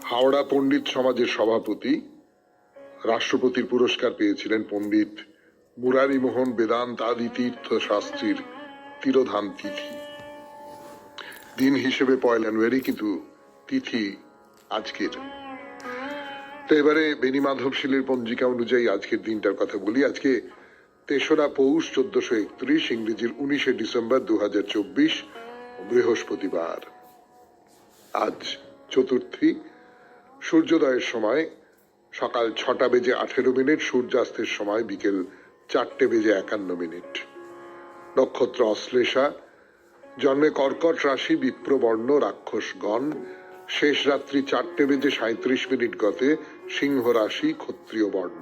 হাওড়া পণ্ডিত সমাজের সভাপতি, রাষ্ট্রপতির পুরস্কার পেয়েছিলেন পণ্ডিত মুরারি মোহন বেদান্ত আদি তীর্থ শাস্ত্রীর তিরোধান তিথি। দিন হিসেবে 1 জানুয়ারি, কিন্তু তিথি আজকের। তো এবারে বেনি মাধবশীলের পঞ্জিকা অনুযায়ী আজকের দিনটার কথা বলি। আজকে 3রা পৌষ 1431, ইংরেজির 19শে ডিসেম্বর 2024, বৃহস্পতিবার। আজ চতুর্থী। সূর্যোদয়ের সময় সকাল 6টা বেজে 18 মিনিট, সূর্যাস্তের সময় বিকেল 4টে বেজে 51 মিনিট। নক্ষত্র অশ্লেষা। জন্মে কর্কট রাশি, বিপ্রবর্ণ, রাক্ষসগণ। শেষ রাত্রি 4টে বেজে 37 মিনিট গতে সিংহ রাশি, ক্ষত্রিয় বর্ণ।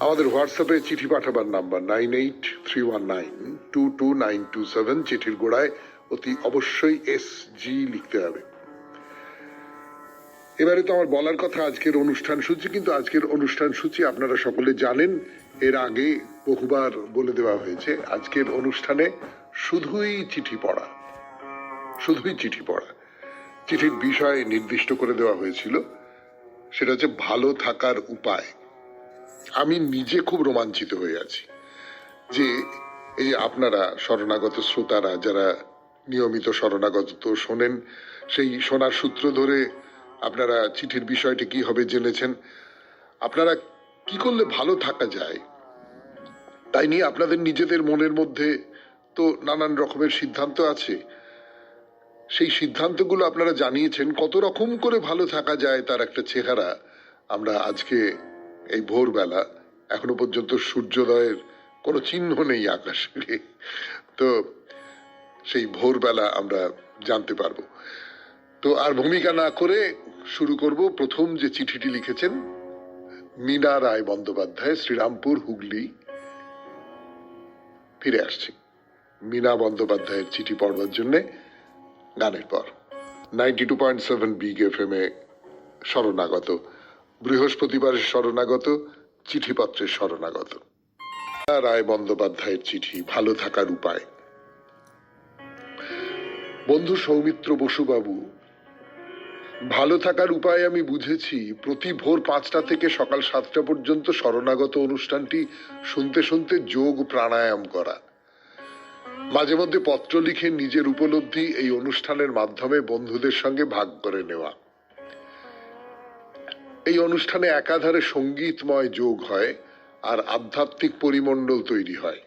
আমাদের হোয়াটসঅ্যাপে চিঠি পাঠাবার নাম্বার 9831922927। চিঠির গোড়ায় অতি অবশ্যই SG লিখতে হবে। এবারে তো আমার বলার কথা আজকের অনুষ্ঠান সূচি, কিন্তু আজকের অনুষ্ঠান সূচি আপনারা সকলে জানেন, এর আগে বহুবার বলে দেওয়া হয়েছে। আজকের অনুষ্ঠানে শুধুই চিঠি পড়া, শুধুই চিঠি পড়া। চিঠির বিষয় নির্দিষ্ট করে দেওয়া হয়েছিল, সেটা হচ্ছে ভালো থাকার উপায়। আমি নিজে খুব রোমাঞ্চিত হয়ে আছি যে এই যে আপনারা শরণাগত শ্রোতারা, যারা নিয়মিত শরণাগত শোনেন, সেই শোনার সূত্র ধরে আপনারা চিঠির বিষয়টি কি হবে জেনেছেন। আপনারা কি করলে ভালো থাকা যায় তাই নিয়ে আপনাদের নিজেদের মনের মধ্যে তো নানান রকমের সিদ্ধান্ত আছে। সেই সিদ্ধান্তগুলো আপনারা জানিয়েছেন। কত রকম করে ভালো থাকা যায় তার একটা চেহারা আমরা আজকে এই ভোরবেলা, এখনো পর্যন্ত সূর্যোদয়ের কোনো চিহ্ন নেই আকাশে, তো সেই ভোরবেলা আমরা জানতে পারবো। তো আর ভূমিকা না করে শুরু করব। প্রথম যে চিঠিটি লিখেছেন মীনা রায় বন্দ্যোপাধ্যায়, শ্রীরামপুর, হুগলি। ফিরে আসছি মীনা বন্দ্যোপাধ্যায়ের চিঠি পড়বার জন্য গানের পর। 92.7 বিগ FM এ শরণাগত, বৃহস্পতিবারের শরণাগত, চিঠিপত্রের শরণাগত। রায় বন্দ্যোপাধ্যায়ের চিঠি, ভালো থাকার উপায়। বন্ধু সৌমিত্র বসুবাবু, ভালো থাকার উপায় আমি বুঝেছি। প্রতি ভোর 5টা থেকে সকাল 7টা পর্যন্ত শরণাগত অনুষ্ঠানটি শুনতে শুনতে যোগ প্রাণায়াম করা। মাঝে মধ্যে পত্র লিখে নিজের উপলব্ধি এই অনুষ্ঠানের মাধ্যমে বন্ধুদের সঙ্গে ভাগ করে নেওয়া। এই অনুষ্ঠানে একাধারে সঙ্গীতময় যোগ হয় আর আধ্যাত্মিক পরিমণ্ডল তৈরি হয়।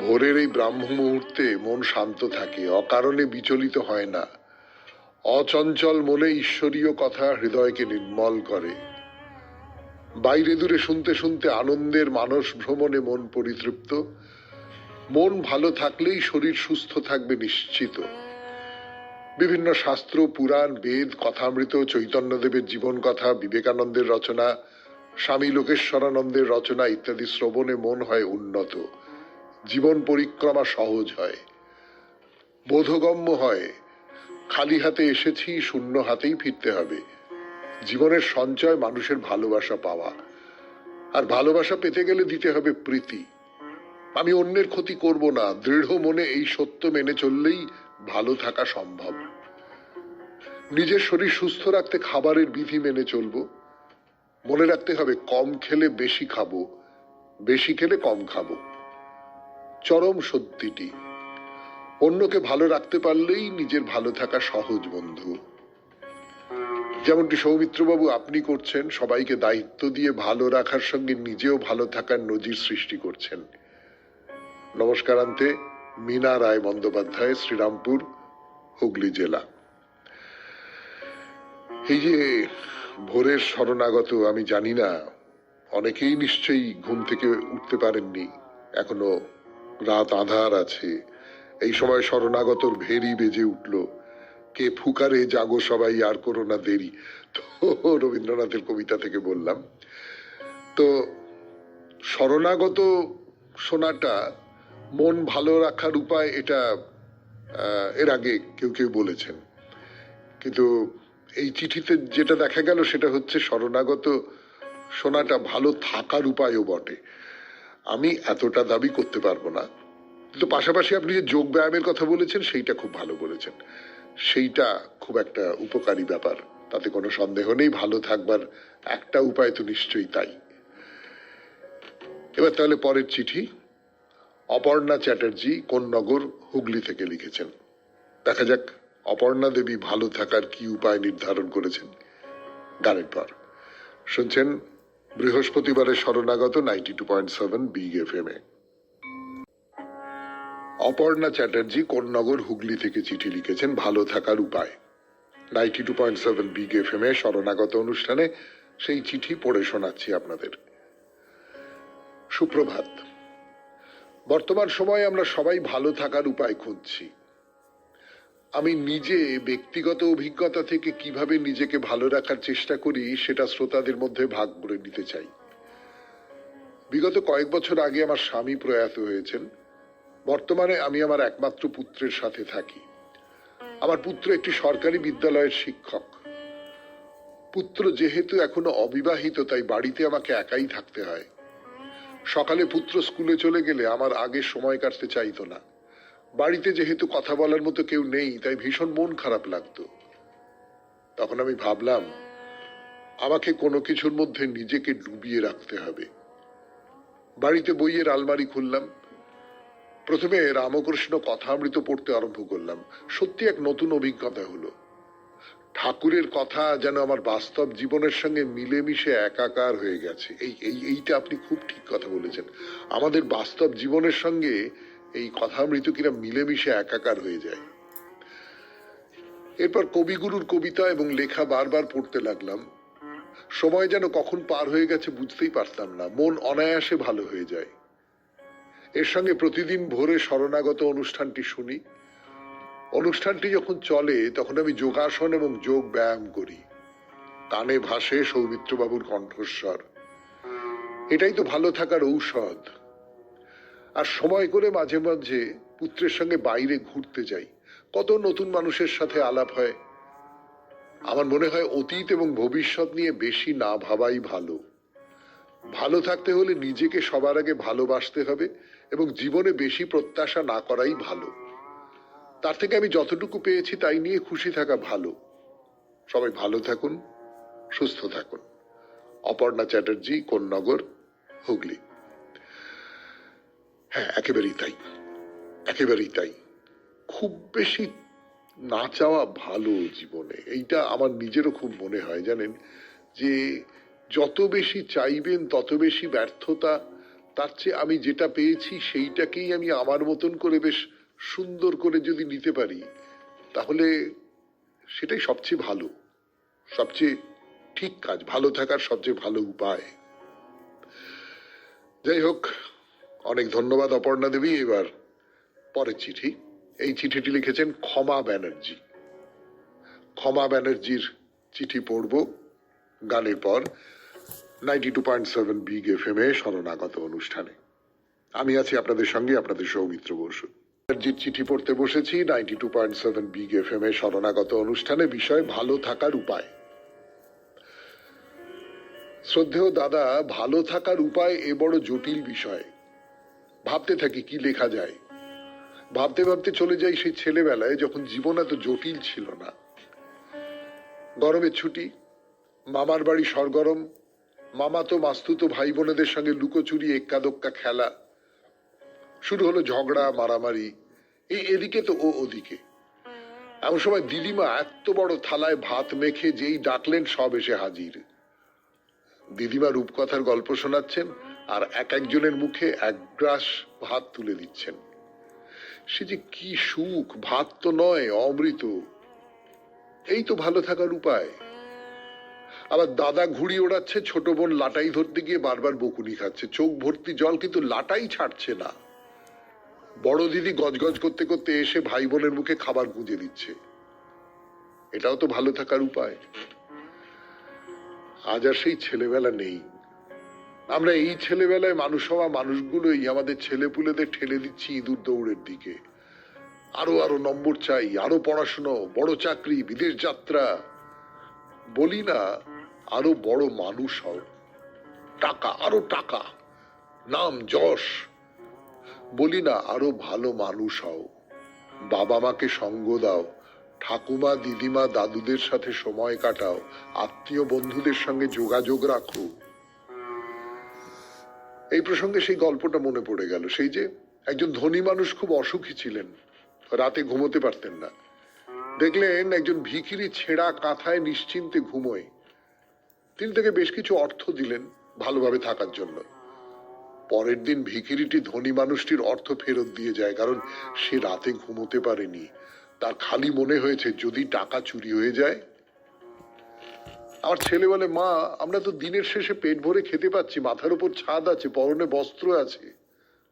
ভোরের এই ব্রাহ্ম মুহূর্তে মন শান্ত থাকে, অকারণে বিচলিত হয় না। অচঞ্চল মনে ঈশ্বরীয় কথা হৃদয়কে নির্মল করে। বাইরে দূরে শুনতে শুনতে আনন্দের মানস ভ্রমণে মন পরিতৃপ্ত। মন ভালো থাকলেই শরীর সুস্থ থাকবে নিশ্চিত। বিভিন্ন শাস্ত্র, পুরাণ, বেদ, কথামৃত, চৈতন্যদেবের জীবন কথা, বিবেকানন্দের রচনা, স্বামী লোকেশ্বরানন্দের রচনা ইত্যাদি শ্রবণে মন হয় উন্নত। জীবন পরিক্রমা সহজ হয়, বোধগম্য হয়। খালি হাতে এসেছি, শূন্য হাতেই ফিরতে হবে। জীবনের সঞ্চয় মানুষের ভালোবাসা পাওয়া, আর ভালোবাসা পেতে গেলে দিতে হবে প্রীতি। আমি অন্যের ক্ষতি করব না, দৃঢ় মনে এই সত্য মেনে চললেই ভালো থাকা সম্ভব। নিজের শরীর সুস্থ রাখতে খাবারের বিধি মেনে চলবো। মনে রাখতে হবে কম খেলে বেশি খাবো, বেশি খেলে কম খাবো। চরম সত্যিটি। অন্যকে ভালো রাখতে পারলেই নিজের ভালো থাকা সহজ বন্ধু। যেমনটি সৌমিত্রবাবু আপনি করছেন, সবাইকে দায়িত্ব দিয়ে ভালো রাখার সঙ্গে নিজেও ভালো থাকার নজির সৃষ্টি করছেন। নমস্কারান্তে, মীনা রায় বন্দ্যোপাধ্যায়, শ্রীরামপুর, হুগলি জেলা। এই যে ভোরের শরণাগত, আমি জানি না অনেকেই নিশ্চয়ই ঘুম থেকে উঠতে পারেননি, এখনো রাত আঁধার আছে। এই সময় শরণাগতর ভেরি বেজে উঠল, কে ফুকারে জাগো সবাই আর করো না দেরি। তো রবীন্দ্রনাথের কবিতা থেকে বললাম। তো শরণাগত শোনাটা মন ভালো রাখার উপায়, এটা এর আগে কেউ কেউ বলেছেন, কিন্তু এই চিঠিতে যেটা দেখা গেল সেটা হচ্ছে শরণাগত শোনাটা ভালো থাকার উপায়ও বটে। আমি এতটা দাবি করতে পারবো না, কিন্তু পাশাপাশি আপনি যে যোগ ব্যায়ামের কথা বলেছেন সেইটা খুব ভালো বলেছেন। সেইটা খুব একটা উপকারী ব্যাপার, তাতে কোনো সন্দেহ নেই। ভালো থাকবার একটা উপায় তো নিশ্চয়ই তাই। এবার তাহলে পরের চিঠি অপর্ণা চ্যাটার্জি কোন্নগর, হুগলি থেকে লিখেছেন। দেখা যাক অপর্ণা দেবী ভালো থাকার কি উপায় নির্ধারণ করেছেন গানের পর। শুনছেন বৃহস্পতিবারের শরণাগত 92.7 বিগ এফএম এ। অপর্ণা চ্যাটার্জি কোন্নগর, হুগলি থেকে চিঠি লিখেছেন ভালো থাকার উপায়। 92.7 বিগ এফএম এ শরণাগত অনুষ্ঠানে সেই চিঠি পড়ে শোনাচ্ছি আপনাদের। সুপ্রভাত। বর্তমান সময়ে আমরা সবাই ভালো থাকার উপায় খুঁজছি। আমি নিজে ব্যক্তিগত অভিজ্ঞতা থেকে কিভাবে নিজেকে ভালো রাখার চেষ্টা করি সেটা শ্রোতাদের মধ্যে ভাগ করে নিতে চাই। বিগত কয়েক বছর আগে আমার স্বামী প্রয়াত হয়েছেন। বর্তমানে আমি আমার একমাত্র পুত্রের সাথে থাকি। আমার পুত্র একটি সরকারি বিদ্যালয়ের শিক্ষক। পুত্র যেহেতু এখনো অবিবাহিত, তাই বাড়িতে আমাকে একাই থাকতে হয়। সকালে পুত্র স্কুলে চলে গেলে আমার আগে সময় কাটতে চাইতো না। বাড়িতে যেহেতু কথা বলার মতো কেউ নেই, তাই ভীষণ মন খারাপ লাগতো। তখন আমি ভাবলাম আমাকে কোনো কিছুর মধ্যে নিজেকে ডুবিয়ে রাখতে হবে। বাড়িতে বইয়ের আলমারি খুললাম। প্রথমে রামকৃষ্ণ কথামৃত পড়তে আরম্ভ করলাম। সত্যি এক নতুন অভিজ্ঞতা হলো। ঠাকুরের কথা যেন আমার বাস্তব জীবনের সঙ্গে মিলেমিশে একাকার হয়ে গেছে। এইটা আপনি খুব ঠিক কথা বলেছেন। আমাদের বাস্তব জীবনের সঙ্গে এই কথামৃত কিনা মিলেমিশে একাকার হয়ে যায়। এরপর কবিগুরুর কবিতা এবং লেখা বারবার পড়তে লাগলাম। সময় যেন কখন পার হয়ে গেছে বুঝতেই পারতাম না। মন অনায়াসে ভালো হয়ে যায়। এর সঙ্গে প্রতিদিন ভোরে শরণাগত অনুষ্ঠানটি শুনি। অনুষ্ঠানটি যখন চলে তখন আমি যোগাসন এবং যোগ ব্যায়াম করি। কানে ভাসে সৌমিত্রবাবুর কণ্ঠস্বর। এটাই তো ভালো থাকার ঔষধ। আর সময় করে মাঝে মাঝে পুত্রের সঙ্গে বাইরে ঘুরতে যাই। কত নতুন মানুষের সাথে আলাপ হয়। আমার মনে হয় অতীত এবং ভবিষ্যৎ নিয়ে বেশি না ভাবাই ভালো। ভালো থাকতে হলে নিজেকে সবার আগে ভালোবাসতে হবে এবং জীবনে বেশি প্রত্যাশা না করাই ভালো। তার থেকে আমি যতটুকু পেয়েছি তাই নিয়ে খুশি থাকা ভালো। সবাই ভালো থাকুন, সুস্থ থাকুন। অপর্ণা চ্যাটার্জি, কোন্নগর, হুগলি। হ্যাঁ, একেবারেই তাই, একেবারেই তাই। খুব বেশি না চাওয়া ভালো জীবনে, এইটা আমার নিজেরও খুব মনে হয়। জানেন যে যত বেশি চাইবেন তত বেশি ব্যর্থতা। তার চেয়ে আমি যেটা পেয়েছি সেইটাকেই আমি আমার মতন করে বেশ সুন্দর করে যদি নিতে পারি, তাহলে সেটাই সবচেয়ে ভালো, সবচেয়ে ঠিক কাজ, ভালো থাকার সবচেয়ে ভালো উপায়। যাই হোক, অনেক ধন্যবাদ অপর্ণা দেবী। এবার পরের চিঠি। এই চিঠিটি লিখেছেন ক্ষমা ব্যানার্জি। ক্ষমা ব্যানার্জির চিঠি পড়ব গানের পর 92.7 বিগ এফএম এ শরণাগত অনুষ্ঠানে। আমি আছি আপনাদের সঙ্গে, আপনাদের সৌমিত্র বসু। ব্যানার্জির চিঠি পড়তে বসেছি 92.7 বিগ এফএম এ শরণাগত অনুষ্ঠানে। বিষয় ভালো থাকার উপায়। শ্রদ্ধেয় দাদা, ভালো থাকার উপায় এ বড় জটিল বিষয়। ভাবতে থাকি কি লেখা যায়। ভাবতে ভাবতে চলে যাই সেই ছেলেবেলায়, যখন জীবন এত জটিল ছিল না। গরমের ছুটি, মামার বাড়ি সরগরম, মামাতো মাস্তুতো ভাই বোনেদের সঙ্গে লুকোচুরি, এক্কা দোক্কা খেলা। শুরু হলো ঝগড়া, মারামারি। এদিকে তো ও ওদিকে। এমন সময় দিদিমা এত বড় থালায় ভাত মেখে যেই ডাকলেন, সব এসে হাজির। দিদিমা রূপকথার গল্প শোনাচ্ছেন আর এক একজনের মুখে এক গ্রাস ভাত তুলে দিচ্ছেন। সে যে কি সুখ! ভাত তো নয়, অমৃত। এই তো ভালো থাকার উপায়। আবার দাদা ঘুড়ি ওড়াচ্ছে, ছোট বোন লাটাই ধরতে গিয়ে বারবার বকুনি খাচ্ছে, চোখ ভর্তি জল, কিন্তু লাটাই ছাড়ছে না। বড় দিদি গজগজ করতে করতে এসে ভাই বোনের মুখে খাবার গুঁজে দিচ্ছে। এটাও তো ভালো থাকার উপায়। আজ আর সেই ছেলেবেলা নেই। আমরা এই ছেলেবেলায় মানুষ হওয়া মানুষগুলোই আমাদের ছেলেপুলেদের ঠেলে দিচ্ছি ইঁদুর দৌড়ের দিকে। আরো আরো নম্বর চাই, আরো পড়াশুনো, বড় চাকরি, বিদেশ যাত্রা। বলি না আরো বড় মানুষ হও, টাকা, আরো টাকা, নাম যশ। বলি না আরো ভালো মানুষ হও, বাবা মাকে সঙ্গ দাও, ঠাকুমা, দিদিমা, দাদুদের সাথে সময় কাটাও, আত্মীয় বন্ধুদের সঙ্গে যোগাযোগ রাখো। এই প্রসঙ্গে সেই গল্পটা মনে পড়ে গেল। সেই যে একজন ধনী মানুষ খুব অসুখী ছিলেন, রাতে ঘুমোতে পারতেন না। দেখলেন একজন ভিখিরি ছেঁড়া কাঁথায় নিশ্চিন্তে ঘুমোয়। তিনি তাকে বেশ কিছু অর্থ দিলেন ভালোভাবে থাকার জন্য। পরের দিন ভিখিরিটি ধনী মানুষটির অর্থ ফেরত দিয়ে যায়, কারণ সে রাতে ঘুমোতে পারেনি। তার খালি মনে হয়েছে যদি টাকা চুরি হয়ে যায়। আমার ছেলে বলে, মা, আমরা তো দিনের শেষে পেট ভরে খেতে পাচ্ছি, মাথার উপর ছাদ আছে, পরনে বস্ত্র আছে,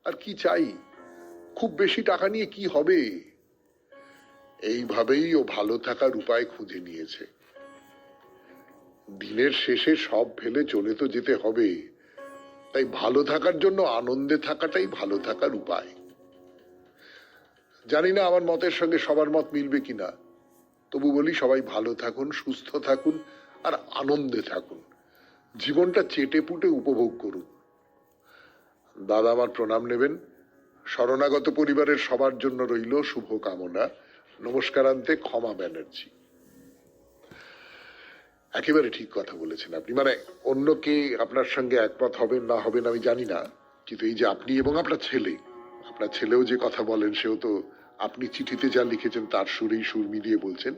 আর কি চাই? খুব বেশি টাকা নিয়ে কি হবে? এইভাবেই ও ভালো থাকার উপায় খুঁজে নিয়েছে। দিনের শেষে সব ফেলে চলে তো যেতে হবে, তাই ভালো থাকার জন্য আনন্দে থাকাটাই ভালো থাকার উপায়। জানি না আমার মতের সঙ্গে সবার মত মিলবে কিনা, তবু বলি সবাই ভালো থাকুন, সুস্থ থাকুন, আর আনন্দে থাকুন। জীবনটা চেটে পুটে উপভোগ করুন। দাদা আমার প্রণাম নেবেন। শরণাগত পরিবারের সবার জন্য রইল শুভ কামনা। নমস্কারান্তে, ক্ষমা ব্যানার্জি। একেবারে ঠিক কথা বলেছেন আপনি। মানে অন্য কে আপনার সঙ্গে একমত হবেন না হবেন আমি জানি না, কিন্তু এই যে আপনি এবং আপনার ছেলেও যে কথা বলেন, সেও তো আপনি চিঠিতে যা লিখেছেন তার সুরেই সুর মিলিয়ে বলছেন।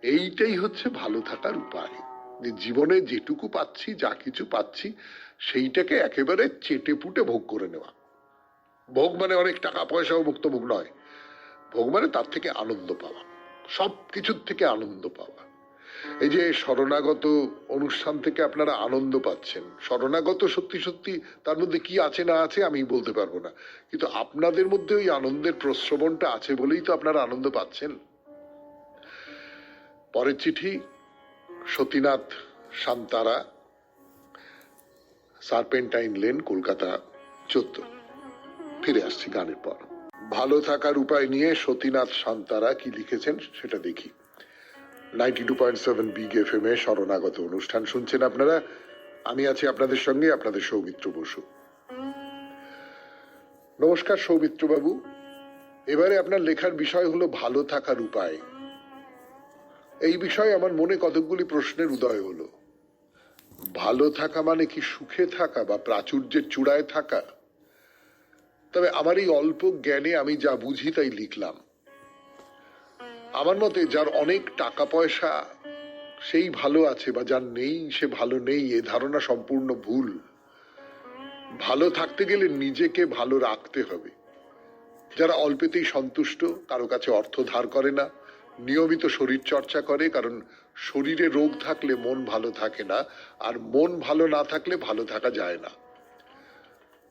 এইটাই হচ্ছে ভালো থাকার উপায়, যে জীবনে যেটুকু পাচ্ছি, যা কিছু পাচ্ছি, সেইটাকে একেবারে চেটে পুটে ভোগ করে নেওয়া। ভোগ মানে অনেক টাকা পয়সা ও মুক্তভোগ নয়। ভোগ মানে তার থেকে আনন্দ পাওয়া, সব কিছুর থেকে আনন্দ পাওয়া। এই যে শরণাগত অনুষ্ঠান থেকে আপনারা আনন্দ পাচ্ছেন, শরণাগত সত্যি সত্যি তার মধ্যে কি আছে না আছে আমি বলতে পারবো না, কিন্তু আপনাদের মধ্যে ওই আনন্দের প্রশ্রবণটা আছে বলেই তো আপনারা আনন্দ পাচ্ছেন। পরের চিঠি, সতীনাথ শান্তারা, সার্পেন্টাইন লেন, কলকাতা 14। ফিরে আসছি গানের পর। ভালো থাকার উপায় নিয়ে সতীনাথ শান্তারা কি লিখেছেন সেটা দেখি। 92.7 বিগ FM এ শরণাগত অনুষ্ঠান শুনছেন আপনারা। আমি আছি আপনাদের সঙ্গে, আপনাদের সৌমিত্র বসু। নমস্কার সৌমিত্র বাবু। এবারে আপনার লেখার বিষয় হলো ভালো থাকার উপায়। এই বিষয়ে আমার মনে কতকগুলি প্রশ্নের উদয় হলো। ভালো থাকা মানে কি সুখে থাকা বা প্রাচুর্যের চূড়ায় থাকা? তবে আমার এই অল্প জ্ঞানে আমি যা বুঝি তাই লিখলাম। আমার মতে যার অনেক টাকা পয়সা সেই ভালো আছে, বা যার নেই সে ভালো নেই, এ ধারণা সম্পূর্ণ ভুল। ভালো থাকতে গেলে নিজেকে ভালো রাখতে হবে। যারা অল্পেতেই সন্তুষ্ট, কারো কাছে অর্থ ধার করে না, নিয়মিত শরীর চর্চা করে, কারণ শরীরে রোগ থাকলে মন ভালো থাকে না, আর মন ভালো না থাকলে ভালো থাকা যায় না।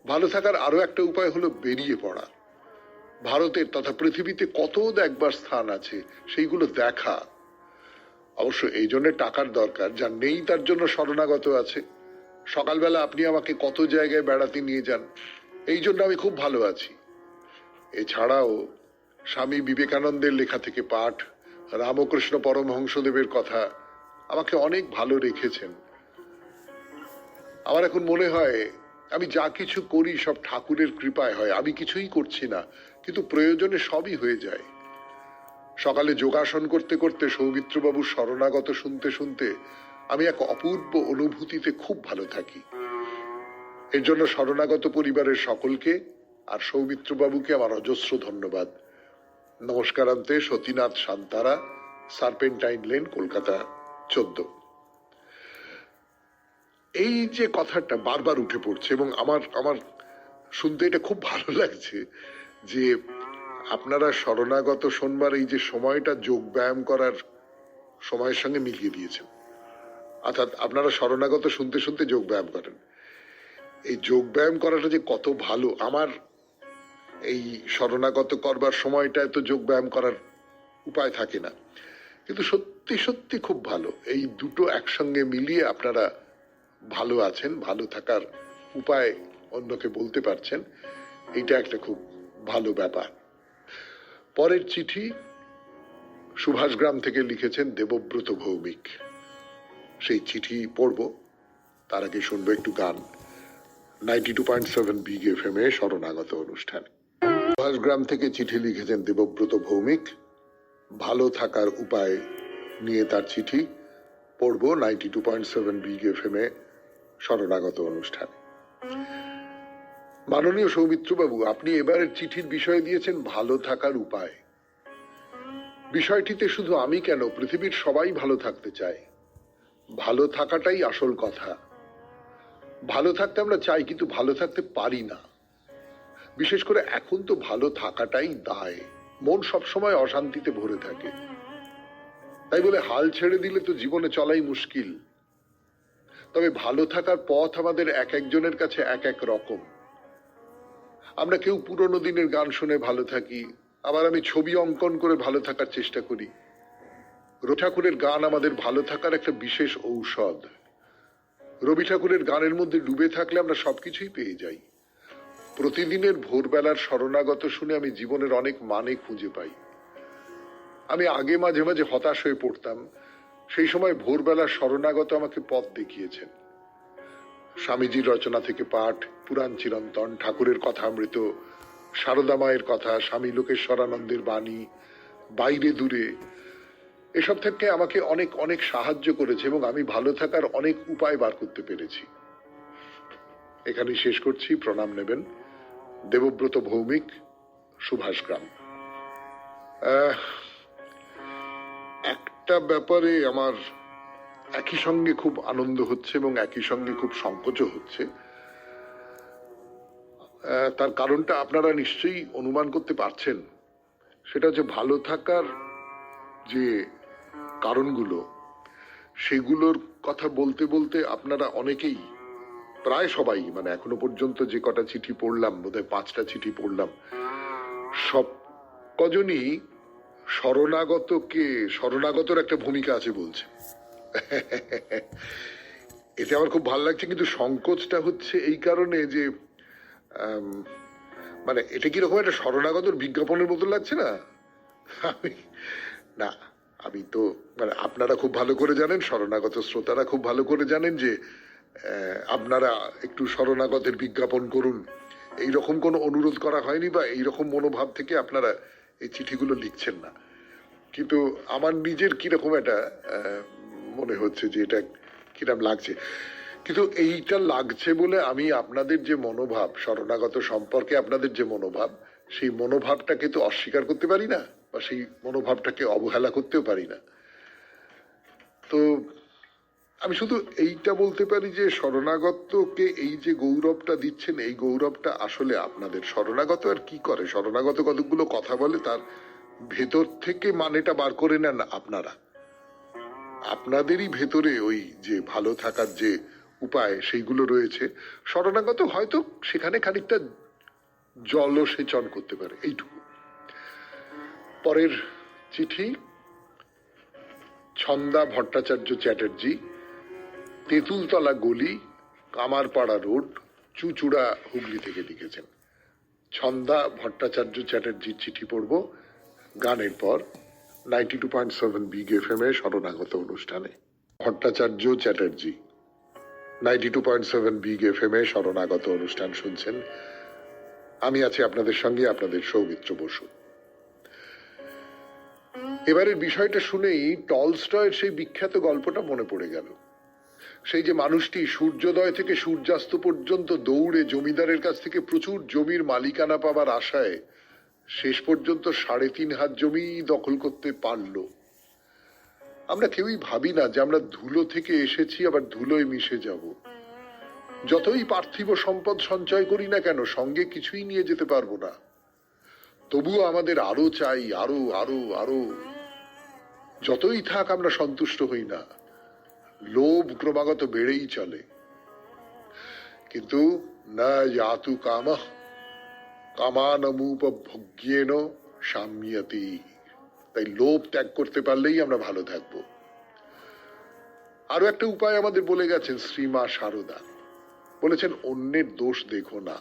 ভালো থাকার আরো একটা উপায় হলো বেরিয়ে পড়া। ভারতের তথা পৃথিবীতে কত দেখবার স্থান আছে, সেইগুলো দেখা। অবশ্য এই জন্য টাকার দরকার, যার নেই তার জন্য শরণাগত আছে। সকালবেলা আপনি আমাকে কত জায়গায় বেড়াতে নিয়ে যান, এই জন্য আমি খুব ভালো আছি। এছাড়াও স্বামী বিবেকানন্দের লেখা থেকে পাঠ, রামকৃষ্ণ পরমহংসদেবের কথা আমাকে অনেক ভালো রেখেছেন। আমার এখন মনে হয় আমি যা কিছু করি সব ঠাকুরের কৃপায় হয়। আমি কিছুই করছি না, কিন্তু প্রয়োজনে সবই হয়ে যায়। সকালে যোগাসন করতে করতে সৌমিত্রবাবুর শরণাগত শুনতে শুনতে আমি এক অপূর্ব অনুভূতিতে খুব ভালো থাকি। এর জন্য শরণাগত পরিবারের সকলকে আর সৌমিত্রবাবুকে আমার অজস্র ধন্যবাদ। নমস্কারান্তে, সতীনাথ শান্তারা, সার্পেন্টাইন লেন, কলকাতা 14। এই যে কথাটা বারবার উঠে পড়ছে এবং আমার শুনতে এটা খুব ভালো লাগছে যে আপনারা শরণাগত শোনবার এই যে সময়টা যোগ ব্যায়াম করার সময়ের সঙ্গে মিলিয়ে দিয়েছেন। অর্থাৎ আপনারা শরণাগত শুনতে শুনতে যোগ ব্যায়াম করেন। এই যোগ ব্যায়াম করাটা যে কত ভালো। আমার এই শরণাগত করবার সময়টায় তো যোগ ব্যায়াম করার উপায় থাকে না, কিন্তু সত্যি সত্যি খুব ভালো। এই দুটো একসঙ্গে মিলিয়ে আপনারা ভালো আছেন, ভালো থাকার উপায় অন্যকে বলতে পারছেন, এটা একটা খুব ভালো ব্যাপার। পরের চিঠি সুভাষগ্রাম থেকে লিখেছেন দেবব্রত ভৌমিক। সেই চিঠি পড়ব, তার আগে শুনবো একটু গান। 92.7 বিগ FM এ শরণাগত অনুষ্ঠান। সুভাষগ্রাম থেকে চিঠি লিখেছেন দেবব্রত ভৌমিক। ভালো থাকার উপায় নিয়ে তার চিঠি পড়ব 92.7 বিগ এফএম-এ শরণাগত অনুষ্ঠানে। মাননীয় সৌমিত্র বাবু, আপনি এবারের চিঠির বিষয় দিয়েছেন ভালো থাকার উপায়। বিষয়টিতে শুধু আমি কেন, পৃথিবীর সবাই ভালো থাকতে চায়। ভালো থাকাটাই আসল কথা। ভালো থাকতে আমরা চাই, কিন্তু ভালো থাকতে পারি না। বিশেষ করে এখন তো ভালো থাকাটাই দায়। মন সবসময় অশান্তিতে ভরে থাকে। তাই বলে হাল ছেড়ে দিলে তো জীবনে চলাই মুশকিল। তবে ভালো থাকার পথ আমাদের এক একজনের কাছে এক এক রকম। আমরা কেউ পুরনো দিনের গান শুনে ভালো থাকি, আবার আমি ছবি অঙ্কন করে ভালো থাকার চেষ্টা করি। রবি ঠাকুরের গান আমাদের ভালো থাকার একটা বিশেষ ঔষধ। রবি ঠাকুরের গানের মধ্যে ডুবে থাকলে আমরা সবকিছুই পেয়ে যাই। প্রতিদিনের ভোরবেলার শরণাগত শুনে আমি জীবনের অনেক মানে খুঁজে পাই। আমি আগে মাঝে মাঝে হতাশ হয়ে পড়তাম, সেই সময় ভোরবেলার শরণাগত আমাকে পথ দেখিয়েছেন। স্বামীজির রচনা থেকে পাঠ, পুরাণ চিরন্তন, ঠাকুরের কথামৃত, সারদা মায়ের কথা, স্বামী লোকেশ্বরানন্দের বাণী, বাইরে দূরে, এসব থেকে আমাকে অনেক অনেক সাহায্য করেছে এবং আমি ভালো থাকার অনেক উপায় বার করতে পেরেছি। এখানেই শেষ করছি। প্রণাম নেবেন। দেবব্রত ভৌমিক, সুভাষগ্রাম। একটা ব্যাপারে আমার একই সঙ্গে খুব আনন্দ হচ্ছে এবং একই সঙ্গে খুব সংকোচও হচ্ছে। তার কারণটা আপনারা নিশ্চয়ই অনুমান করতে পারছেন। সেটা হচ্ছে ভালো থাকার যে কারণগুলো, সেগুলোর কথা বলতে বলতে আপনারা অনেকেই, প্রায় সবাই, মানে এখনো পর্যন্ত যে কটা চিঠি পড়লাম, বোধহয় 5টা চিঠি পড়লাম, সব কজনই শরণাগতর একটা ভূমিকা আছে বলছে। এতে আমার খুব ভালো লাগছে, কিন্তু সংকোচটা হচ্ছে এই কারণে যে মানে এটা কিরকম একটা শরণাগতর বিজ্ঞাপনের মতো লাগছে না? না, আমি তো মানে আপনারা খুব ভালো করে জানেন, শরণাগত শ্রোতারা খুব ভালো করে জানেন যে আপনারা একটু শরণাগতের বিজ্ঞাপন করুন, এইরকম কোনো অনুরোধ করা হয়নি বা এইরকম মনোভাব থেকে আপনারা এই চিঠিগুলো লিখছেন না। কিন্তু আমার নিজের কিরকম একটা মনে হচ্ছে যে এটা কিরকম লাগছে। কিন্তু এইটা লাগছে বলে আমি আপনাদের যে মনোভাব, শরণাগত সম্পর্কে আপনাদের যে মনোভাব, সেই মনোভাবটাকে তো অস্বীকার করতে পারি না, বা সেই মনোভাবটাকে অবহেলা করতেও পারি না। তো আমি শুধু এইটা বলতে পারি যে শরণাগতকে এই যে গৌরবটা দিচ্ছেন, এই গৌরবটা আসলে আপনাদের। শরণাগত আর কি করে? শরণাগত কতগুলো কথা বলে, তার ভেতর থেকে মানেটা বার করে নেন আপনারা। আপনাদেরই ভেতরে ওই যে ভালো থাকার যে উপায়, সেইগুলো রয়েছে। শরণাগত হয়তো সেখানে খানিকটা জলসেচন করতে পারে, এইটুকু। পরের চিঠি ছন্দা ভট্টাচার্য চ্যাটার্জি, তেঁতুলতলা গলি, কামারপাড়া রোড, চুচুড়া, হুগলি থেকে লিখেছেন। ছন্দা ভট্টাচার্য চ্যাটার্জির চিঠি পড়ব গানের পর 92.7 বিগ এফএম এ শরণাগত অনুষ্ঠানে। ভট্টাচার্য চ্যাটার্জি, 92.7 বিগ এফএম এ শরণাগত অনুষ্ঠান শুনছেন। আমি আছি আপনাদের সঙ্গে, আপনাদের সৌমিত্র বসু। এবারের বিষয়টা শুনেই টলস্টয়ের সেই বিখ্যাত গল্পটা মনে পড়ে গেল। সেই যে মানুষটি সূর্যোদয় থেকে সূর্যাস্ত পর্যন্ত দৌড়ে জমিদারের কাছ থেকে প্রচুর জমির মালিকানা পাবার আশায় শেষ পর্যন্ত 3.5 হাত জমি দখল করতে পারল। আমরা কেউই ভাবি না যে আমরা ধুলো থেকে এসেছি, আবার ধুলোয় মিশে যাব। যতই পার্থিব সম্পদ সঞ্চয় করি না কেন, সঙ্গে কিছুই নিয়ে যেতে পারবো না। তবুও আমাদের আরো চাই, আরো আরো আরো। যতই থাক আমরা সন্তুষ্ট হই না, লোভ ক্রমাগত বেড়েই চলে। কিন্তু না যাতু কামঃ কামানমুপভোগ্যেন সাম্যতি। তাই লোভ ত্যাগ করতে পারলেই আমরা ভালো থাকবো। আরো একটা উপায় আমাদের বলে গেছেন শ্রীমা সারদা। বলেছেন অন্যের দোষ দেখো না।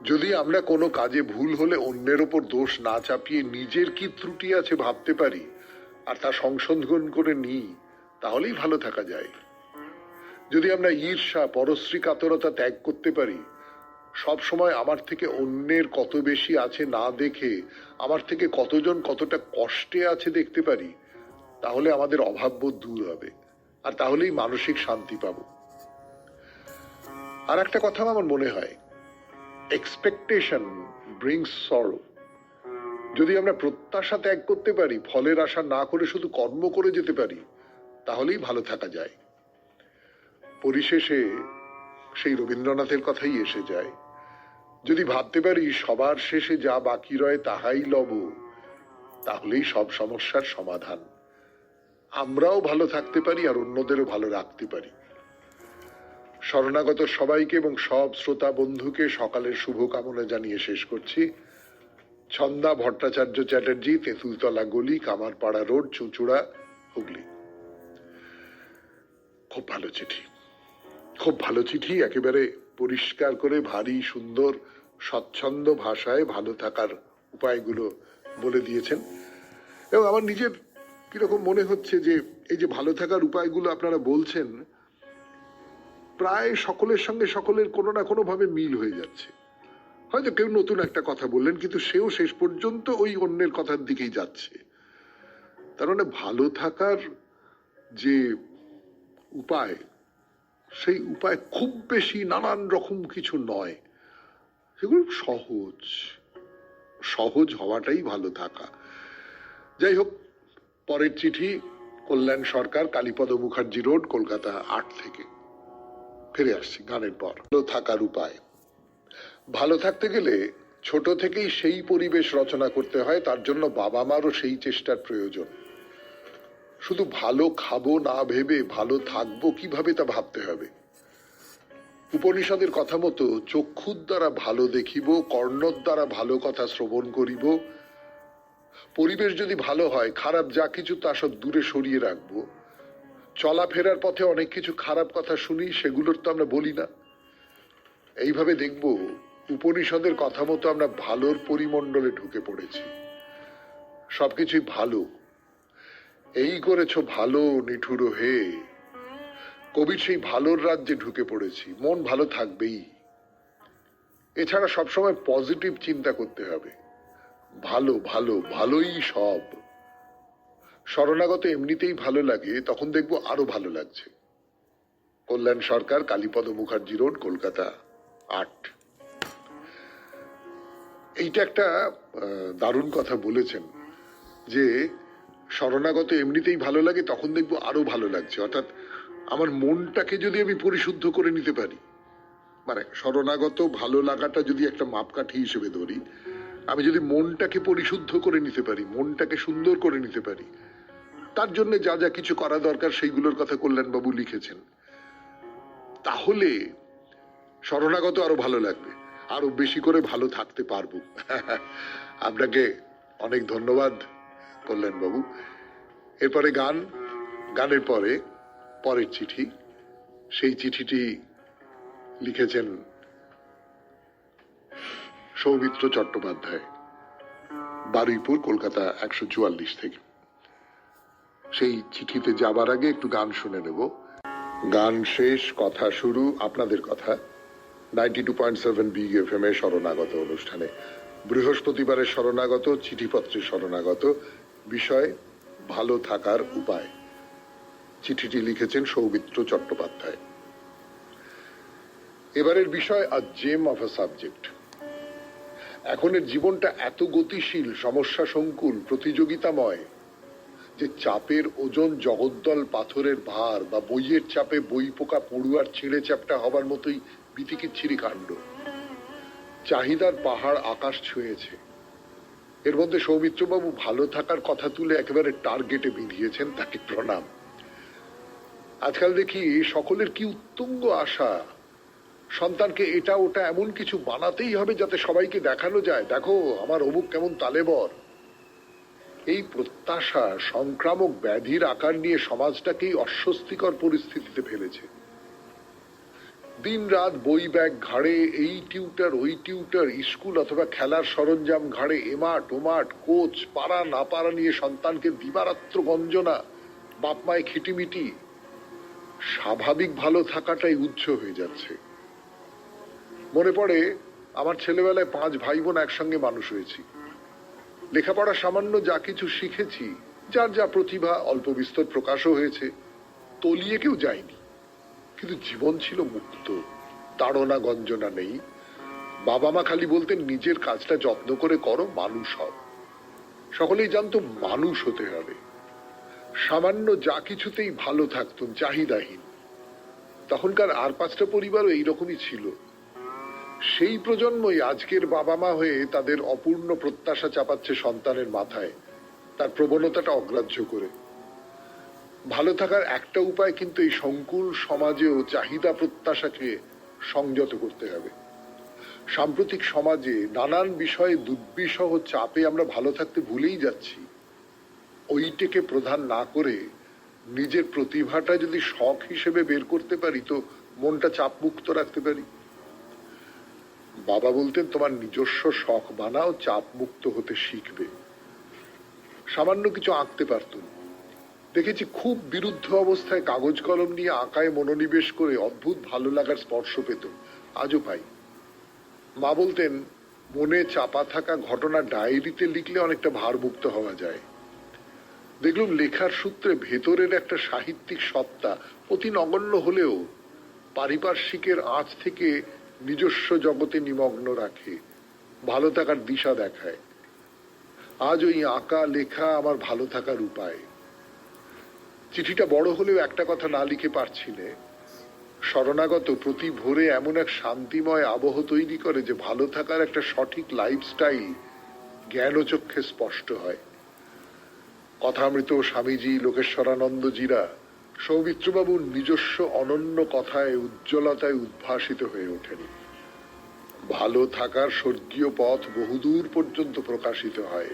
যদি আমরা কোনো কাজে ভুল হলে অন্যের ওপর দোষ না চাপিয়ে নিজের কি ত্রুটি আছে ভাবতে পারি আর তা সংশোধন করে নিই, তাহলেই ভালো থাকা যায়। যদি আমরা ঈর্ষা, পরশ্রী কাতরতা ত্যাগ করতে পারি, সব সময় আমার থেকে অন্যের কত বেশি আছে না দেখে আমার থেকে কতজন কতটা কষ্টে আছে দেখতে পারি, তাহলে আমাদের অভাববোধ দূর হবে, আর তাহলেই মানসিক শান্তি পাবো। আর একটা কথা আমার মনে হয়, এক্সপেকটেশন ব্রিংস সরো। যদি আমরা প্রত্যাশা ত্যাগ করতে পারি, ফলের আশা না করে শুধু কর্ম করে যেতে পারি, তাহলেই ভালো থাকা যায়। পরিশেষে সেই রবীন্দ্রনাথের কথাই এসে যায়, যদি ভাবতে পারি সবার শেষে যা বাকি রয় তাহাই লব, তাহলেই সব সমস্যার সমাধান। আমরাও ভালো থাকতে পারি আর অন্যদেরও ভালো রাখতে পারি। শরণাগত সবাইকে এবং সব শ্রোতা বন্ধুকে সকালের শুভকামনা জানিয়ে শেষ করছি। ছন্দা ভট্টাচার্য চ্যাটার্জি, তেঁতুলতলা গলি, কামারপাড়া রোড, চুঁচুড়া, হুগলি। খুব ভালো চিঠি, খুব ভালো চিঠি। একেবারে পরিষ্কার করে ভারী সুন্দর স্বচ্ছন্দ ভাষায় ভালো থাকার উপায়গুলো বলে দিয়েছেন। এবং আমার নিজের কিরকম মনে হচ্ছে যে এই যে ভালো থাকার উপায়গুলো আপনারা বলছেন, প্রায় সকলের সঙ্গে সকলের কোনো না কোনো ভাবে মিল হয়ে যাচ্ছে। হয়তো কেউ নতুন একটা কথা বললেন, কিন্তু সেও শেষ পর্যন্ত ওই অন্যের কথার দিকেই যাচ্ছে। তার মানে ভালো থাকার যে উপায়, সেই উপায় খুব বেশি নানান রকম কিছু নয়, সেগুলো সহজ। সহজ হওয়াটাই ভালো থাকা। যাই হোক, পরের চিঠি কল্যাণ সরকার, কালীপদ মুখার্জি রোড, কলকাতা 8 থেকে। ফিরে আসছি গানের পর। ভালো থাকার উপায়। ভালো থাকতে গেলে ছোট থেকেই সেই পরিবেশ রচনা করতে হয়, তার জন্য বাবা মারও সেই চেষ্টার প্রয়োজন। শুধু ভালো খাবো না ভেবে ভালো থাকবো কিভাবে তা ভাবতে হবে। উপনিষদের কথা মতো চক্ষুর দ্বারা ভালো দেখিব, কর্ণর দ্বারা ভালো কথা শ্রবণ করিব। পরিবেশ যদি ভালো হয়, খারাপ যা কিছু তা সব দূরে সরিয়ে রাখবো। চলাফেরার পথে অনেক কিছু খারাপ কথা শুনি, সেগুলোর তো আমরা বলি না। এইভাবে দেখব উপনিষদের কথা মতো আমরা ভালোর পরিমণ্ডলে ঢুকে পড়েছি। সবকিছুই ভালো। এই করেছ ভালো নিঠুর হে। কবির সেই ভালোর রাজ্যে ঢুকে পড়েছি। মন ভালো থাকবেই। এছাড়া সবসময় পজিটিভ চিন্তা করতে হবে। ভালো ভালো ভালোই সব। শরণাগত এমনিতেই ভালো লাগে, তখন দেখবো আরো ভালো লাগছে। কল্যাণ সরকার, কালীপদ মুখার্জি রোড, কলকাতা 8। এইটা একটা দারুণ কথা বলেছেন যে শরণাগত এমনিতেই ভালো লাগে, তখন দেখবো আরো ভালো লাগছে। অর্থাৎ আমার মনটাকে যদি আমি পরিশুদ্ধ করে নিতে পারি, মানে শরণাগত ভালো লাগাটা যদি একটা মাপকাঠি হিসেবে ধরি, আমি যদি মনটাকে পরিশুদ্ধ করে নিতে পারি, মনটাকে সুন্দর করে নিতে পারি, তার জন্য যা যা কিছু করা দরকার সেইগুলোর কথা কল্যাণবাবু লিখেছেন, তাহলে শরণাগত আরো ভালো লাগবে, আরো বেশি করে ভালো থাকতে পারবো। আপনাকে অনেক ধন্যবাদ কল্যাণবাবু। এরপরে গান, গানের পরে পরের চিঠি। সেই চিঠিটি লিখেছেন সৌমিত্র চট্টোপাধ্যায়, বারুইপুর, কলকাতা 144 থেকে। সেই চিঠিতে যাবার আগে একটু গান শুনে নেব। গান শেষ, কথা শুরু, আপনাদের কথা। 92.7 বিগ এফএম এ শরণাগত অনুষ্ঠানে। বৃহস্পতিবারের শরণাগত, চিঠিপত্রের শরণাগত, বিষয় ভালো থাকার উপায়। চিঠিটি লিখেছেন সৌমিত্র চট্টোপাধ্যায়। এবারের বিষয় আ জেম অফ আ সাবজেক্ট। এখনের জীবনটা এত গতিশীল, সমস্যা সংকুল, প্রতিযোগিতাময় যে চাপের ওজন জগদ্দল পাথরের ভার, বা বইয়ের চাপে বই পোকা পড়ুয়ার ছিঁড়ে চ্যাপটা হবার মতোই বিতিকিচ্ছিরি কাণ্ড। চাহিদার পাহাড় আকাশ ছুঁয়েছে। এর মধ্যে সৌমিত্রবাবু ভালো থাকার কথা তুলে একেবারে টার্গেটে বিঁধিয়েছেন, তাকে প্রণাম। আজকাল দেখি সকলের কি উত্তুঙ্গ আশা, সন্তানকে এটা ওটা এমন কিছু বানাতেই হবে যাতে সবাইকে দেখানো যায়, দেখো আমার অমুক কেমন তালেবর। এই প্রত্যাশা সংক্রামক ব্যাধির আকার নিয়ে সমাজটাকেই অস্বস্তিকর পরিস্থিতিতে ফেলেছে। দিন রাত বই ব্যাগ ঘাড়ে, এই টিউটার ওই টিউটার, স্কুল অথবা খেলার সরঞ্জাম ঘাড়ে, এমাট ওমাট, কোচ, পারা না পারা নিয়ে সন্তানকে দিবারাত্র গঞ্জনা, বাপ মায়ে খিটিমিটি। স্বাভাবিক ভালো থাকাটাই উচ্চ হয়ে যাচ্ছে। মনে পড়ে আমার ছেলেবেলায় 5 ভাই বোন একসঙ্গে মানুষ হয়েছি। লেখাপড়া সামান্য যা কিছু শিখেছি, যার যা প্রতিভা অল্প বিস্তর প্রকাশও হয়েছে, তলিয়ে কেউ যায়নি। কিন্তু জীবন ছিল মুক্ত, তাড়না গঞ্জনা নেই। বাবা মা খালি বলতেন নিজের কাজটা যত্ন করে করো, মানুষ হও। সকলেই জানতো মানুষ হতে হবে। সামান্য যা কিছুতেই ভালো থাকতুম, চাহিদাহীন। তখনকার আর 5টা পরিবারও এইরকমই ছিল। সেই প্রজন্মই আজকের বাবা মা হয়ে তাদের অপূর্ণ প্রত্যাশা চাপাচ্ছে সন্তানের মাথায়, তার প্রবণতাটা অগ্রাহ্য করে। ভালো থাকার একটা উপায় কিন্তু এই সংকুল সমাজেও চাহিদা প্রত্যাশাকে সংযত করতে হবে। সাম্প্রতিক সমাজে নানান বিষয়ে দুর্বিষহ চাপে আমরা ভালো থাকতে ভুলেই যাচ্ছি। ওইটাকে প্রধান না করে নিজের প্রতিভাটা যদি শখ হিসেবে বের করতে পারি, তো মনটা চাপ মুক্ত রাখতে পারি। বাবা বলতেন তোমার নিজস্ব শখ বানাও, চাপ মুক্ত হতে শিখবে। সামান্য কিছু আঁকতে পারতুম। দেখেছি খুব বিরুদ্ধ অবস্থায় কাগজ কলম নিয়ে আঁকায় মনোনিবেশ করে অদ্ভুত ভালো লাগার স্পর্শ পেত, আজও পাই। মা বলতেন মনে চাপা থাকা ঘটনা ডায়েরিতে লিখলে অনেকটা ভারমুক্ত হওয়া যায়। দেখলুম লেখার সূত্রে ভেতরের একটা সাহিত্যিক সত্তা অতি নগণ্য হলেও পারিপার্শ্বিকের আঁচ থেকে নিজস্ব জগতে নিমগ্ন রাখে, ভালো থাকার দিশা দেখায়। আজ ওই আঁকা লেখা আমার ভালো থাকার উপায়। চিঠিটা বড় হলেও একটা কথা না লিখে পারছি না। শরণাগত প্রতি ভোরে এমন এক শান্তিময় আবহ তৈরি করে যে ভালো থাকার একটা সঠিক লাইফস্টাইল জ্ঞানচক্ষে স্পষ্ট হয়। কথামৃত স্বামীজি, লোকেশ্বরানন্দজিরা সৌমিত্রবাবুর নিজস্ব অনন্য কথায় উজ্জ্বলতায় উদ্ভাসিত হয়ে ওঠেন। ভালো থাকার স্বর্গীয় পথ বহুদূর পর্যন্ত প্রকাশিত হয়।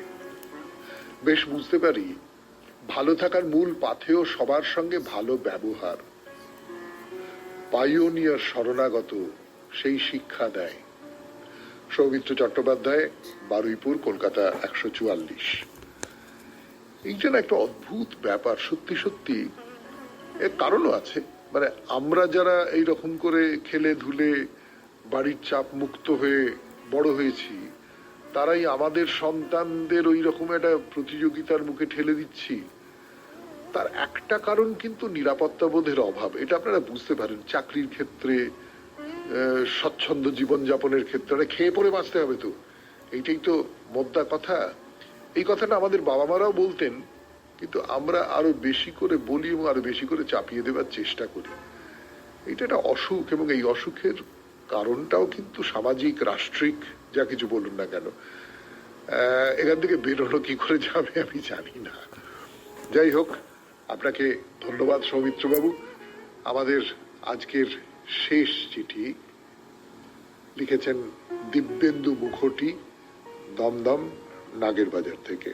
বেশ বুঝতে পারি ভালো থাকার মূল পাথেয় সবার সঙ্গে ভালো ব্যবহার। পাইওনিয়ার শরণাগত সেই শিক্ষা দেয়। সৌমিত্র চট্টোপাধ্যায়, বারুইপুর, কলকাতা 144। এইটা না একটা অদ্ভুত ব্যাপার, সত্যি সত্যি। এর কারণও আছে। মানে আমরা যারা এইরকম করে খেলে ধুলে বাড়ির চাপ মুক্ত হয়ে বড় হয়েছি, তারাই আমাদের সন্তানদের ওই রকম একটা প্রতিযোগিতার মুখে ঠেলে দিচ্ছি। তার একটা কারণ কিন্তু নিরাপত্তা বোধের অভাব। এটা আপনারা বুঝতে পারেন। চাকরির ক্ষেত্রে, স্বচ্ছন্দ জীবনযাপনের ক্ষেত্রে খেয়ে পড়ে বাঁচতে হবে, তো এইটাই তো মোদ্দা কথা। এই কথাটা আমাদের বাবা মারাও বলতেন, কিন্তু আমরা আরো বেশি করে বলি এবং আরো বেশি করে চাপিয়ে দেবার চেষ্টা করি। এটা একটা অসুখ, এবং এই অসুখের কারণটাও কিন্তু সামাজিক, রাষ্ট্রিক, যা কিছু বলুন না কেন। এখান থেকে বেরোনো কি করে যাবে আমি জানি না। যাই হোক, আপনাকে ধন্যবাদ সৌমিত্রবাবু। আমাদের আজকের শেষ চিঠি লিখেছেন দিব্যেন্দু মুখোটি, দমদম নাগের বাজার থেকে।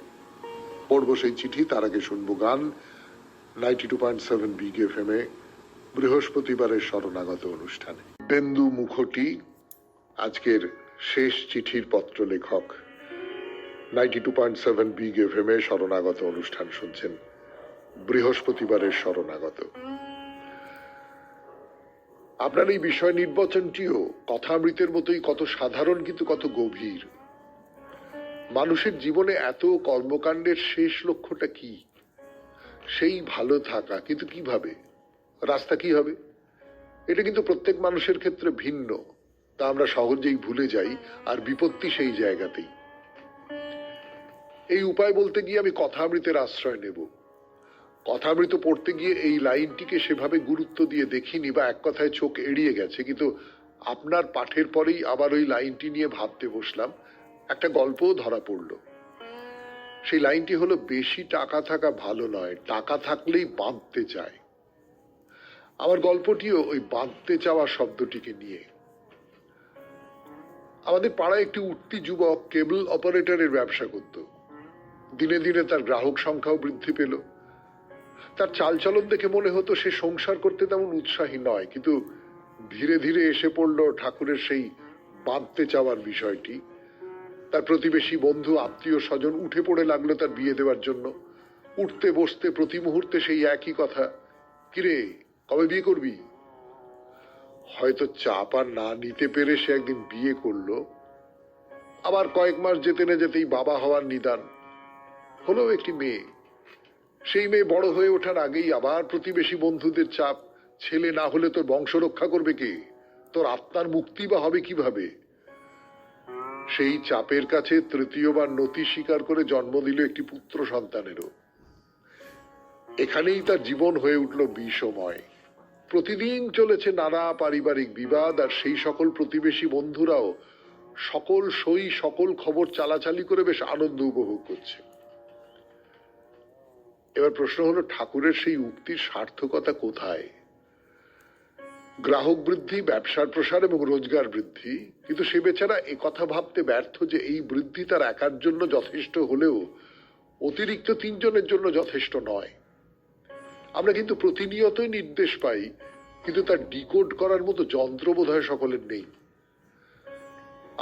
পড়বো সেই চিঠি, তার আগে শুনবো গান 92.7 বিগ এফএম এ বৃহস্পতিবারের শরণাগত অনুষ্ঠানে। দিব্যেন্দু মুখোটি আজকের শেষ চিঠির পত্র লেখক। 92.7 বিগ এফএম এ শরণাগত অনুষ্ঠান শুনছেন, বৃহস্পতিবারের শরণাগত। আপনার এই বিষয় নির্বাচনটিও কথামৃতের মতোই কত সাধারণ, কিন্তু কত গভীর। মানুষের জীবনে এত কর্মকাণ্ডের শেষ লক্ষ্যটা কি? সেই ভালো থাকা। কিন্তু কিভাবে? রাস্তা কি হবে? এটা কিন্তু প্রত্যেক মানুষের ক্ষেত্রে ভিন্ন, তা আমরা সহজেই ভুলে যাই। আর বিপত্তি সেই জায়গাতেই। এই উপায় বলতে গিয়ে আমি কথামৃতের আশ্রয় নেব। কথামৃত পড়তে গিয়ে এই লাইনটিকে সেভাবে গুরুত্ব দিয়ে দেখিনি, বা এক কথায় চোখ এড়িয়ে গেছে। কিন্তু আপনার পাঠের পরেই আবার ওই লাইনটি নিয়ে ভাবতে বসলাম। একটা গল্পও ধরা পড়ল। সেই লাইনটি হলো, বেশি টাকা থাকা ভালো নয়, টাকা থাকলেই বাঁধতে চায়। আমার গল্পটিও ওই বাঁধতে চাওয়া শব্দটিকে নিয়ে। আমাদের পাড়ায় একটি উঠতি যুবক কেবল অপারেটরের ব্যবসা করত। দিনে দিনে তার গ্রাহক সংখ্যাও বৃদ্ধি পেল। তার চালচলন দেখে মনে হতো সে সংসার করতে তেমন উৎসাহী নয়। কিন্তু ধীরে ধীরে এসে পড়ল ঠাকুরের সেই বাঁধতে চাওয়ার বিষয়টি। তার প্রতিবেশী, বন্ধু, আত্মীয় স্বজন উঠে পড়ে লাগলো তার বিয়ে দেওয়ার জন্য। উঠতে বসতে প্রতি মুহূর্তে সেই একই কথা, কিরে কবে বিয়ে করবি? হয়তো চাপ আর না নিতে পেরে সে একদিন বিয়ে করলো। আবার কয়েক মাস যেতে না যেতেই বাবা হওয়ার নিদান। হলো একটি মেয়ে। সেই মেয়ে বড় হয়ে ওঠার আগেই আবার প্রতিবেশী বন্ধুদের চাপ। ছেলে না হলে তোর বংশ রক্ষা করবে কে? তোর আত্মার মুক্তি বা হবে কিভাবে? সেই চাপের কাছে তৃতীয়বার নতি স্বীকার করে জন্ম দিল একটি পুত্র সন্তানেরও। এখানেই তার জীবন হয়ে উঠল বিষময়। প্রতিদিন চলেছে নানা পারিবারিক বিবাদ, আর সেই সকল প্রতিবেশী বন্ধুরাও সকল সই সকল খবর চালাচালি করে বেশ আনন্দ উপভোগ করছে। এবার প্রশ্ন হলো, ঠাকুরের সেই উক্তির সার্থকতা কোথায়? গ্রাহক বৃদ্ধি, ব্যবসার প্রসার এবং রোজগার বৃদ্ধি, কিন্তু সে বেচারা একথা ভাবতে ব্যর্থ যে এই বৃদ্ধি তার একার জন্য যথেষ্ট হলেও অতিরিক্ত 3 জনের জন্য যথেষ্ট নয়। আমরা কিন্তু প্রতিনিয়তই নির্দেশ পাই, কিন্তু তার ডিকোড করার মতো যন্ত্র বোধহয় সকলের নেই।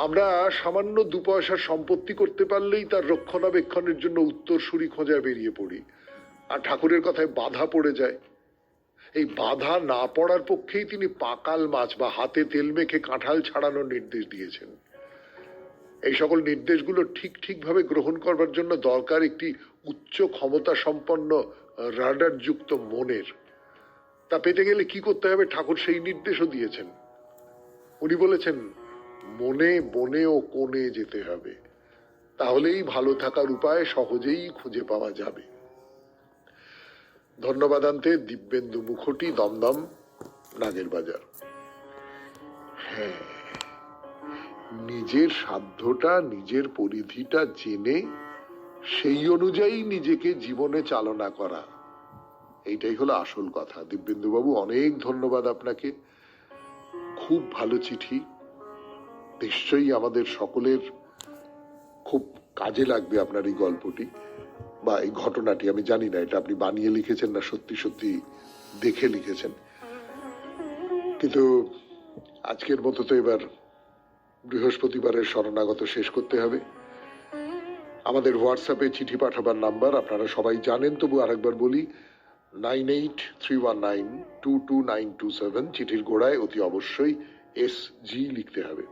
আমরা সামান্য 2 পয়সার সম্পত্তি করতে পারলেই তার রক্ষণাবেক্ষণের জন্য উত্তরসূরি খোঁজায় বেরিয়ে পড়ি, আর ঠাকুরের কথায় বাধা পড়ে যায়। এই বাধা না পড়ার পক্ষেই তিনি পাকাল মাছ বা হাতে তেল মেখে কাঁঠাল ছাড়ানোর নির্দেশ দিয়েছেন। এই সকল নির্দেশগুলো ঠিকভাবে গ্রহণ করবার জন্য দরকার একটি উচ্চ ক্ষমতা সম্পন্ন রাডার যুক্ত মনের। তা পেতে গেলে কি করতে হবে ঠাকুর সেই নির্দেশও দিয়েছেন। উনি বলেছেন, মনে বনে ও কোণে যেতে হবে, তাহলেই ভালো থাকার উপায় সহজেই খুঁজে পাওয়া যাবে। ধন্যবাদান্তে দিব্যেন্দু মুখোটি, দমদম, নাগের বাজার। হ্যাঁ, নিজের সাধ্যটা, নিজের পরিধিটা জেনে সেই অনুযায়ী নিজেকে জীবনে চালনা করা, এইটাই হলো আসল কথা। দিব্যেন্দু বাবু, অনেক ধন্যবাদ আপনাকে। খুব ভালো চিঠি, নিশ্চয়ই আমাদের সকলের খুব কাজে লাগবে আপনার এই গল্পটি বা এই ঘটনাটি। আমি জানি না এটা আপনি বানিয়ে লিখেছেন না সত্যি সত্যি দেখে লিখেছেন, কিন্তু আজকের মতো তো এবার বৃহস্পতিবারের শরণাগত শেষ করতে হবে। আমাদের হোয়াটসঅ্যাপে চিঠি পাঠাবার নাম্বার আপনারা সবাই জানেন, তবু আরেকবার বলি, 9831922927। চিঠির গোড়ায় অতি অবশ্যই SG লিখতে হবে।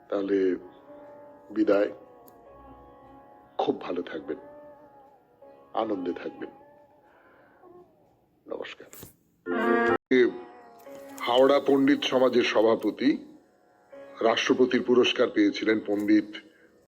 তাহলে বিদায়। খুব ভালো থাকবেন, আনন্দে থাকবেন। নমস্কার। হাওড়া পণ্ডিত সমাজের সভাপতি, রাষ্ট্রপতির পুরস্কার পেয়েছিলেন পণ্ডিত